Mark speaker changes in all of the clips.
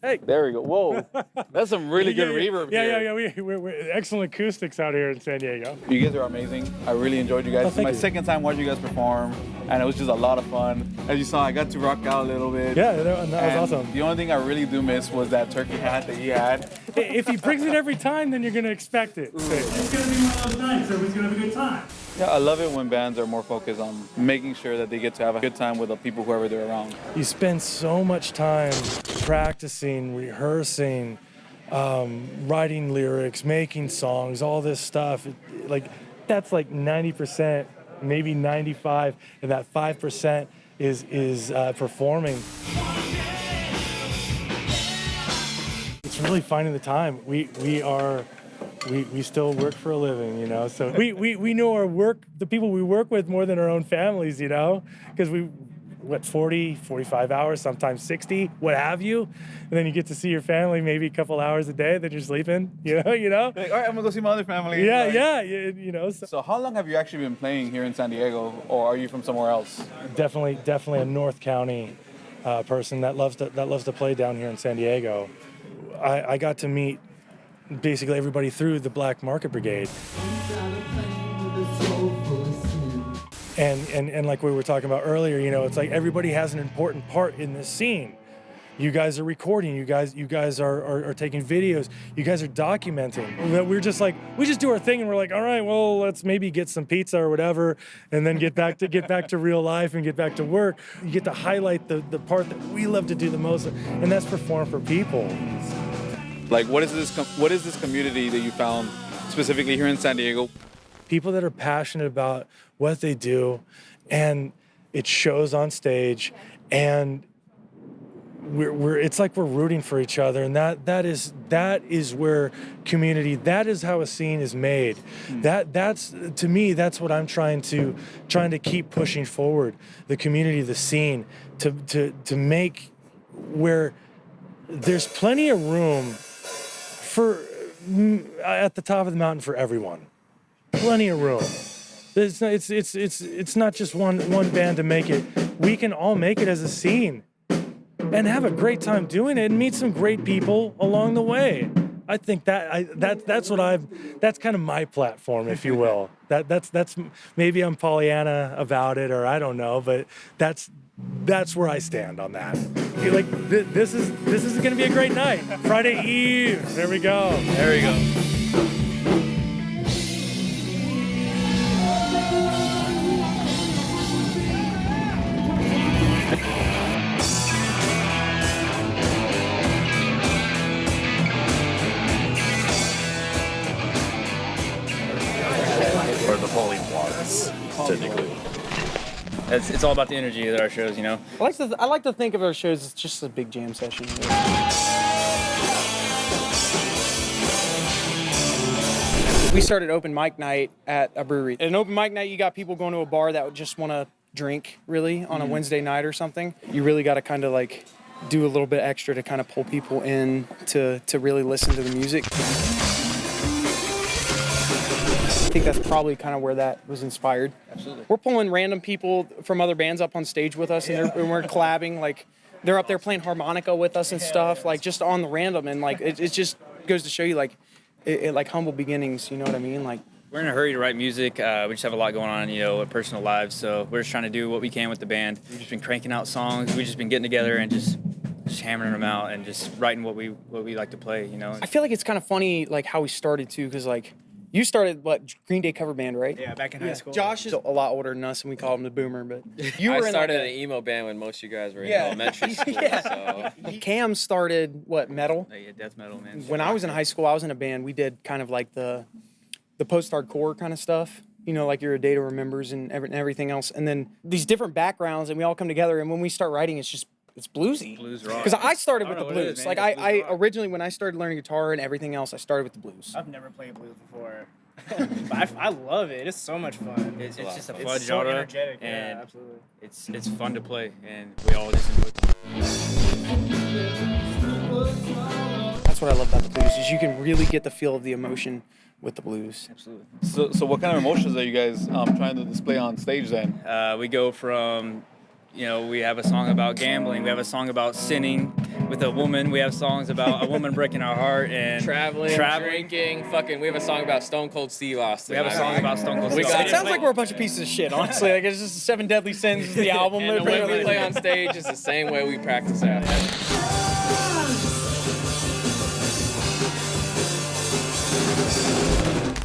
Speaker 1: Hey. There we go. Whoa. That's some really good reverb here.
Speaker 2: Yeah. We're excellent acoustics out here in San Diego.
Speaker 1: You guys are amazing. I really enjoyed you guys. This is my second time watching you guys perform, and it was just a lot of fun. As you saw, I got to rock out a little bit.
Speaker 2: Yeah, that was awesome.
Speaker 1: The only thing I really do miss was that turkey hat that he had.
Speaker 2: If he brings it every time, then you're going to expect it. It's going to be one of those nights. Everybody's going to have a good time.
Speaker 1: Yeah, I love it when bands are more focused on making sure that they get to have a good time with the people, whoever they're around.
Speaker 2: You spend so much time practicing, rehearsing, writing lyrics, making songs, all this stuff. That's like 90%, maybe 95%, and that 5% is performing. It's really finding the time. We still work for a living, you know, so we know our work, the people we work with more than our own families, you know, because 40, 45 hours, sometimes 60, what have you, and then you get to see your family maybe a couple hours a day, then you're sleeping, you know.
Speaker 1: Like, all right, I'm gonna go see my other family.
Speaker 2: Yeah, you know.
Speaker 1: So how long have you actually been playing here in San Diego, or are you from somewhere else?
Speaker 2: Definitely a North County person that loves to play down here in San Diego. I got to meet basically everybody through the Black Market Brigade. And like we were talking about earlier, you know, it's like everybody has an important part in this scene. You guys are recording, you guys are taking videos, you guys are documenting. We're just like, we just do our thing and we're like, all right, well, let's maybe get some pizza or whatever and then get back to real life and get back to work. You get to highlight the part that we love to do the most, and that's perform for people.
Speaker 1: Like, what is this community that you found specifically here in San Diego?
Speaker 2: People that are passionate about what they do, and it shows on stage, and it's like we're rooting for each other, and that is where community, that is how a scene is made. That's to me, that's what I'm trying to keep pushing forward, the community, the scene, to make where there's plenty of room for at the top of the mountain for everyone. Plenty of room. It's not just one band to make it. We can all make it as a scene and have a great time doing it and meet some great people along the way. I think that's kind of my platform, if you will. That's maybe I'm Pollyanna about it, or I don't know, but that's where I stand on that. Like this is going to be a great night. Friday Eve. There we go.
Speaker 1: There we go.
Speaker 3: Or the Pollywogs, technically.
Speaker 4: It's all about the energy of our shows, you know.
Speaker 5: I like to think of our shows as just a big jam session. We started open mic night at a brewery. At an open mic night, you got people going to a bar that would just want to drink, really, on a Wednesday night or something. You really got to kind of like do a little bit extra to kind of pull people in to really listen to the music. I think that's probably kind of where that was inspired.
Speaker 4: Absolutely.
Speaker 5: We're pulling random people from other bands up on stage with us, and we're collabing. Like, they're up there playing harmonica with us and stuff, like just on the random. And like, it just goes to show you, like, like humble beginnings. You know what I mean? Like,
Speaker 4: we're in a hurry to write music. We just have a lot going on, you know, in personal lives. So we're just trying to do what we can with the band. We've just been cranking out songs. We've just been getting together and just hammering them out and just writing what we like to play. You know.
Speaker 5: I feel like it's kind of funny, like how we started too, because like. You started, Green Day cover band, right?
Speaker 6: Yeah, back in high school.
Speaker 5: Josh is a lot older than us, and we call him the boomer, but you were
Speaker 7: I started an emo band when most of you guys were in elementary school. So.
Speaker 5: Cam started, metal?
Speaker 4: Yeah, death metal, man.
Speaker 5: When I was in high school, I was in a band. We did kind of like the post-hardcore kind of stuff, you know, like your A Day to Remembers and everything else. And then these different backgrounds, and we all come together, and when we start writing, it's bluesy.
Speaker 4: Blues rock.
Speaker 5: Because I started with the blues.
Speaker 4: Is,
Speaker 5: like I originally, when I started learning guitar and everything else, I started with the blues.
Speaker 6: I've never played blues before. But I love it. It's so much fun.
Speaker 4: It's just a fun
Speaker 6: it's
Speaker 4: genre.
Speaker 6: So energetic.
Speaker 4: And
Speaker 6: yeah, absolutely.
Speaker 4: It's fun to play, and we all just enjoy it.
Speaker 5: That's what I love about the blues, is you can really get the feel of the emotion with the blues.
Speaker 4: Absolutely.
Speaker 1: So what kind of emotions are you guys trying to display on stage then?
Speaker 4: We go from, you know, we have a song about gambling, we have a song about sinning, with a woman. We have songs about a woman breaking our heart and
Speaker 7: Traveling, drinking, fucking. We have a song about Stone Cold Steve Austin.
Speaker 4: We have a song about Stone Cold Steve
Speaker 5: It
Speaker 4: Austin.
Speaker 5: sounds like we're a bunch of pieces of shit, honestly. Like it's just 7 Deadly Sins is the album.
Speaker 7: And the way we play on stage is the same way we practice at.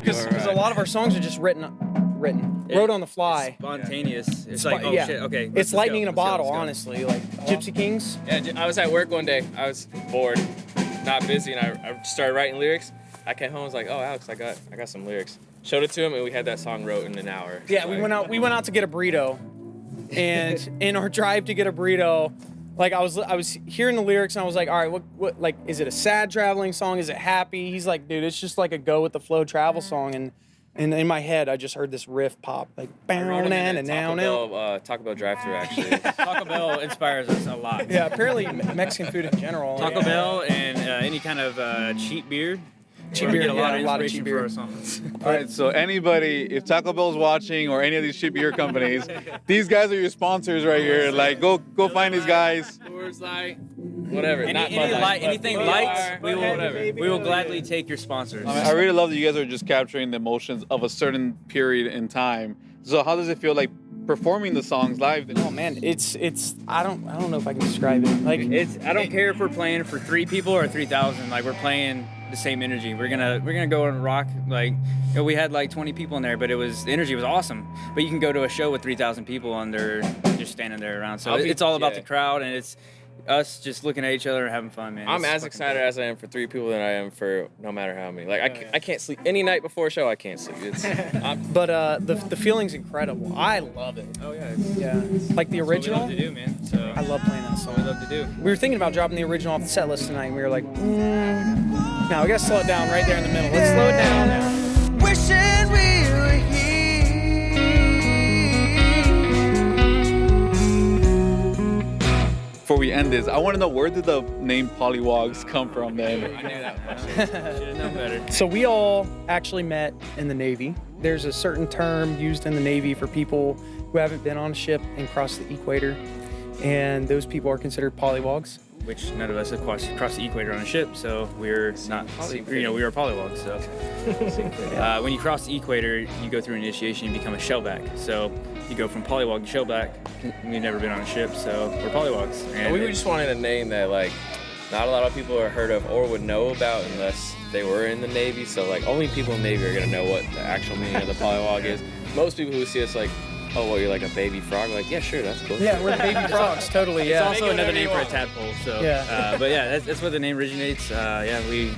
Speaker 5: Because a lot of our songs are just wrote on the fly.
Speaker 4: Spontaneous. It's like, oh shit, okay.
Speaker 5: It's lightning in a bottle, honestly. Like Gypsy Kings.
Speaker 7: Yeah, I was at work one day. I was bored, not busy, and I started writing lyrics. I came home, I was like, oh, Alex, I got some lyrics. Showed it to him, and we had that song wrote in an hour.
Speaker 5: Yeah, we went out to get a burrito, and in our drive to get a burrito, like I was hearing the lyrics, and I was like, all right, what like, is it a sad traveling song? Is it happy? He's like, dude, it's just like a go with the flow travel song, and in my head, I just heard this riff pop, like
Speaker 7: Taco Bell drive-thru, actually.
Speaker 4: Taco Bell inspires us a lot.
Speaker 5: Yeah, apparently Mexican food in general.
Speaker 4: Taco Bell and any kind of cheap beer.
Speaker 5: Cheap
Speaker 4: We
Speaker 5: beer,
Speaker 4: get a lot of
Speaker 5: yeah,
Speaker 4: inspiration
Speaker 5: cheap
Speaker 4: for
Speaker 5: beer.
Speaker 4: our songs.
Speaker 1: All right, so anybody, if Taco Bell's watching or any of these cheap beer companies, these guys are your sponsors right here. Like, go find these guys.
Speaker 7: Coors Light, whatever.
Speaker 4: Anything light, we will gladly take your sponsors.
Speaker 1: I really love that you guys are just capturing the emotions of a certain period in time. So how does it feel like performing the songs live?
Speaker 5: Oh man, it's I don't know if I can describe it. Like
Speaker 4: I don't care if we're playing for 3 people or 3,000. Like we're playing the same energy. We're gonna go and rock. Like we had like 20 people in there, but the energy was awesome. But you can go to a show with 3,000 people and they're just standing there around. So it's all about the crowd, and it's us just looking at each other and having fun, man.
Speaker 7: I'm as excited as I am for 3 people than I am for no matter how many. Like I can't sleep any night before a show. I can't sleep.
Speaker 5: But the feeling's incredible. I love it.
Speaker 4: Oh yeah,
Speaker 5: Yeah, like the original.
Speaker 4: That's what we love to do, man. So
Speaker 5: I love playing that
Speaker 4: that's
Speaker 5: song.
Speaker 4: what we love to do.
Speaker 5: We were thinking about dropping the original off the set list tonight, and we were like, no, we gotta slow it down right there in the middle. Let's slow it down now.
Speaker 8: Wishing we were here.
Speaker 1: Before we end this, I want to know, where did the name Pollywogs come from then?
Speaker 7: I knew that.
Speaker 4: Should have known better.
Speaker 5: So we all actually met in the Navy. There's a certain term used in the Navy for people who haven't been on a ship and crossed the equator, and those people are considered pollywogs.
Speaker 4: Which none of us have crossed the equator on a ship, so we're not, we were pollywogs. So when you cross the equator, you go through an initiation, you become a shellback. So you go from pollywog to shellback. We've never been on a ship, so we're pollywogs.
Speaker 7: And we just wanted a name that like not a lot of people are heard of or would know about unless they were in the Navy. So like only people in the Navy are gonna know what the actual meaning of the pollywog is. Most people who see us like, oh, well, you're like a baby frog. We're like, yeah, sure, that's cool.
Speaker 5: Yeah, we're the baby frogs, totally. Yeah.
Speaker 4: It's also another name for a tadpole. So,
Speaker 5: Yeah.
Speaker 4: but yeah, that's where the name originates. Yeah, we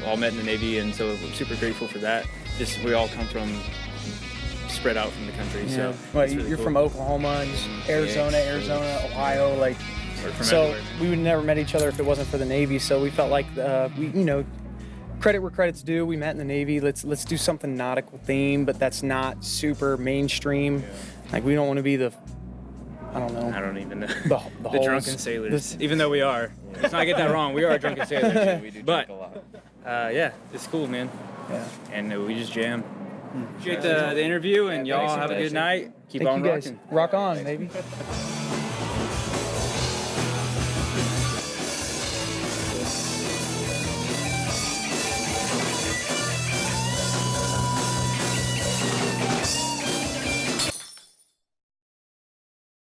Speaker 4: all met in the Navy, and so we're super grateful for that. Just we all come from spread out from the country.
Speaker 5: Yeah.
Speaker 4: So
Speaker 5: Well,
Speaker 4: it's really
Speaker 5: you're
Speaker 4: cool.
Speaker 5: from Oklahoma, Arizona, Ohio, like.
Speaker 4: We're from
Speaker 5: So
Speaker 4: everywhere, man.
Speaker 5: we would never met each other if it wasn't for the Navy. So we felt like credit where credit's due. We met in the Navy. Let's do something nautical theme, but that's not super mainstream. Like we don't want to be the, I don't know.
Speaker 4: I don't even know.
Speaker 5: The
Speaker 4: The drunken sailors. Even though we are. Let's not get that wrong. We are drunken sailors.
Speaker 7: We do
Speaker 4: But
Speaker 7: drink a lot.
Speaker 4: yeah, it's cool, man.
Speaker 5: Yeah.
Speaker 4: And we just jam. Appreciate the interview, and y'all have a good night. Keep
Speaker 5: Thank
Speaker 4: on
Speaker 5: you guys.
Speaker 4: rocking.
Speaker 5: Rock on, baby.